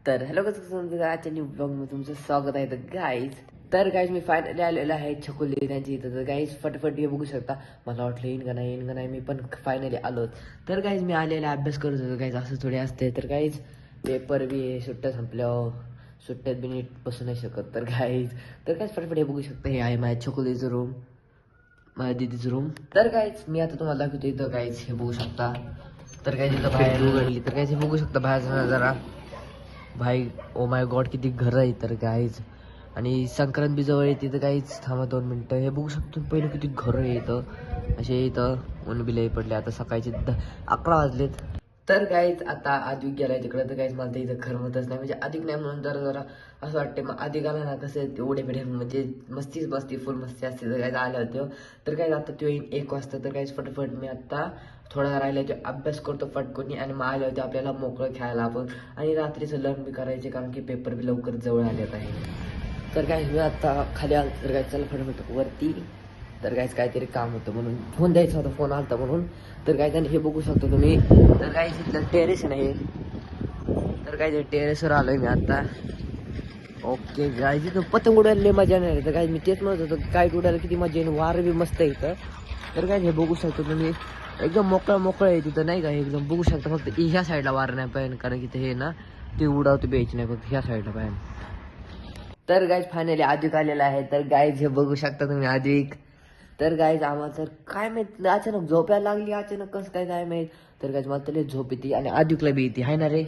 तर हॅलो कसं आजच्या न्यू ब्लॉग मध्ये तुमचं स्वागत आहे. तर गाईज मी फायनली आलेलो आहे छकुली त्यांची इथं. तर गाईज फटफट हे बघू शकता. मला वाटलं येईन का नाही मी पण फायनली आलोच. तर गाईज मी आलेला अभ्यास करत होतो. गाईज असं थोडे असते. तर गाईज पेपर बी सुट्ट्या संपल्यावर सुट्ट्यात बी नीट बसू नाही शकत. तर गाईज फटफट हे बघू शकता. हे आहे माझ्या छकुलीचं रूम, माझ्या दीदीचं रूम. तर गाईज मी आता तुम्हाला दाखवतो इथं. गाईज हे बघू शकता. तर गाईज इथं बाहेर उघडली. तर गाईज हे बघू शकता बाहेरचा नजारा. भाई ओ माय गॉड किती घर आहे तर गाईज. आणि संक्रांत बी जवळ येते तर काहीच. थांबा 2 मिनटं. हे बघू शकतो पहिले किती घर आहे इथं. असे इथं ऊन बिलही पडले. आता सकाळचे 11 वाजलेत. तर काहीच आता अधिक गेलाय तिकडे. तर काहीच मला इथं करमतच नाही. म्हणजे अधिक नाही म्हणून जरा असं वाटतं. मग अधिक आला ना कसं एवढे बेडे म्हणजे मस्ती फुल मस्ती असते. तर काय आलं होतं. तर काय आता तो येईन 1 वाजता. तर काहीच फटफट मी आता थोडा राहिला तो अभ्यास करतो फटकोनी. आणि मग आले होते आपल्याला मोकळं खेळायला आपण. आणि रात्रीचं लर्न बी करायचे कारण की पेपर बी लवकर जवळ आलेत आहे. तर काय मी आता खाली आलो. तर काय चला फटाफट वरती. तर काहीच काहीतरी काम होतं म्हणून फोन द्यायचा होता. फोन आलता म्हणून. तर काय त्याने हे बघू शकतो तुम्ही. तर काय इथलं टेरेस नाही. तर काय टेरेसवर आलोय मी आता. ओके गाय तिथं पतंग उडायला लय मजा नाही. तर काय मी तेच म्हणत होतो काय उडायला किती मजा येईल. वार बी मस्त आहे इथं. तर काय हे बघू शकतो तुम्ही. एकदम मोकळं आहे तिथं नाही का. एकदम बघू शकता. फक्त ह्या साईडला वार नाही पाहिजे कारण की ते हे ना ते उडावते द्यायची नाही. फक्त ह्या साईडला पाहिजे. तर गाईज फायनली अधिक आलेला आहे. तर गाईज हे बघू शकता तुम्ही अधिक. तर गाईज आम्हाला तर काय माहित अचानक झोपायला लागली. अचानक कसं काय माहित. तर गाईज मला तरी झोप येते आणि अधिकला बी येते हाय ना रे.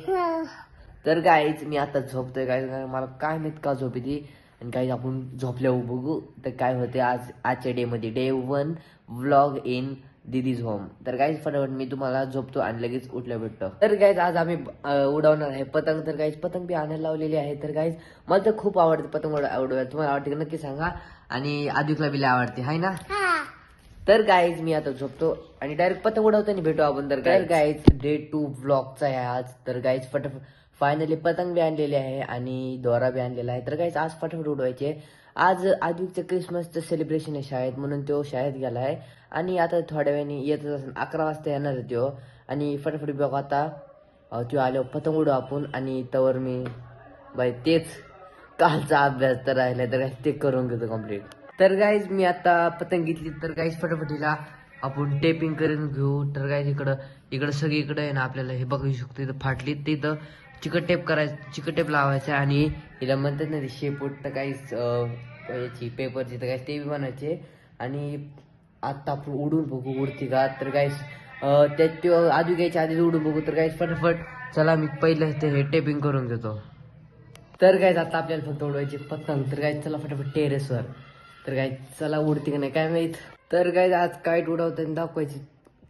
तर गाईज मी आता झोपतोय. गाईज मला काय माहित का झोप येते. आणि गाईज आपण झोपल्यावर बघू तर काय होते. आजच्या डे मध्ये day 1 vlog in didis home. तर गाईज फटाफट मी तुम्हाला झोपतो आणि लगेच उठल्या भेटतो. तर गाईज आज आम्ही उडवणार आहे पतंग. तर गाईज पतंग बी आणायला लावलेली आहे. तर गाईज मला तर खूप आवडते पतंग उडवायला. तुम्हाला आवडते का नक्की सांगा. आणि आदिकला बी आवडते हाय ना. तर गाईज मी आता झोपतो आणि डायरेक्ट पतंग उडवताना भेटू आपण. तर गाईज डे 2 व्लॉगचा आहे आज. तर गाईज फटाफट फायनली पतंग बी आणलेली आहे आणि दोरा बी आणलेला आहे. तर गाईज आज फटाफट उडवायचे. आज आदिकचं क्रिसमसचं सेलिब्रेशन आहे शाळेत म्हणून तो शाळेत गेला आहे. आणि आता थोड्या वेळाने येतच असेल. 11 वाजता येणार आहे तो. आणि फटाफट बघू आता तो आल्यावर पतंग उडू आपण. आणि तवर मी बाई तेच कालचा अभ्यास तर राहिला. तर ते करून घेतो कम्प्लीट. तर गाईज मी आता पतंग घेतली. तर गाईज फटाफटीला आपण टेपिंग करून घेऊ. तर गाईज इकडं सगळीकडे आहे ना आपल्याला हे बघू शकतो. इथं फाटली तिथं चिकट टेप करायचं. चिकट टेप लावायचा आणि हिला म्हणतात ना ते शेपूट तर काहीच याची पेपरची तर काहीच ते बी बनायचे. आणि आत्ता आपण उडून बघू उडती का. तर काहीच त्यात तो आधी घ्यायच्या आधी उडून बघू. तर काहीच फटाफट चला मी पहिलं ते हे टेपिंग करून घेतो. तर काय आता आपल्याला फक्त उडवायची पतंग. तर काय चला फटाफट टेरेसवर. तर काय चला उडते का नाही काय माहित. तर काय आज काईट उडवताना दाखवायची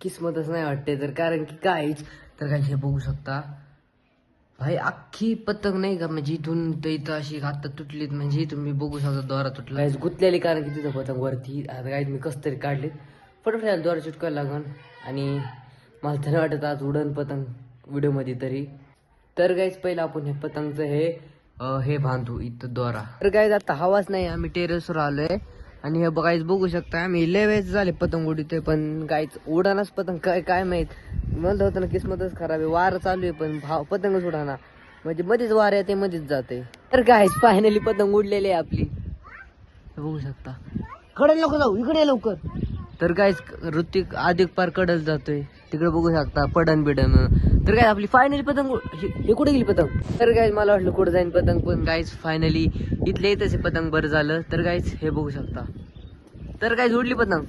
किस्मतच नाही वाटते. तर कारण की काहीच. तर काय हे बघू शकता भाई अख्खी पतंग नाही का. म्हणजे इथून तर इथं अशी आता तुटलीत. म्हणजे तुम्ही बघू शकता दोरा तुटला गुतलेली कारण की तिथं पतंग वरती. आता काय मी कस तरी काढलीत. फटाफट दोरा चिटकायला लागन. आणि मला तर वाटत आज उडण पतंग व्हिडिओमध्ये तरी. तर गाईज पहिलं आपण हे पतंगचं हे बांधू इथं दोरा. तर गाईज आता हवाच नाही. आम्ही टेरेसवर आलोय आणि हे गाईज बघू शकता. आम्ही लय वेळेस झाले पतंग उडीतोय पण गाईज उडानाच पतंग काय माहित. म्हणलं होतं ना किस्मतच खराब आहे. वार चालू आहे पण पतंगच उडाना. म्हणजे मध्येच वार येते मध्येच जाते. तर गाईज फायनली पतंग उडलेली आहे आपली. बघू शकता. कडे लवकर जाऊ इकडे लवकर. तर गाईज ऋतिक अधिक पार कडल जातोय. तिकडे बघू शकता पडन बिडन. तर काय आपली फायनली पतंग हे कुठे गेली पतंग. तर गाईज मला वाटलं कुठं जाईन पतंग पण गाईज फायनली इथले येतच पतंग बरं झालं. तर गाईज हे बघू शकता. तर गाईज उडली पतंग.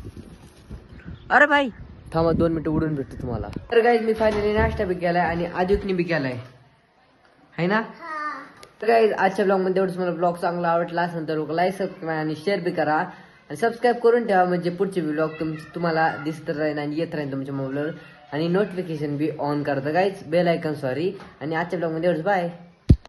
अरे भाई थांबा 2 मिनिटं उडून भेटतो तुम्हाला. तर गाईज मी फायनली नाश्ता बी केलाय आणि आदिकनी बी केलाय है ना. तर गाईज आजच्या ब्लॉग मध्ये एवढंच. मला ब्लॉग चांगला आवडला असेल तर लाईक सबस्क्राईब आणि शेअर बी करा. आणि सबस्क्राईब करून ठेवा म्हणजे पुढचे ब्लॉग तुम्हाला दिसत राहील आणि येत राहील तुमच्या मोबाईलवर. आणि नोटिफिकेशन बी ऑन करता गाईज बेल आयकॉन सॉरी. आणि आजच्या ब्लॉग मध्ये एवढंच बाय.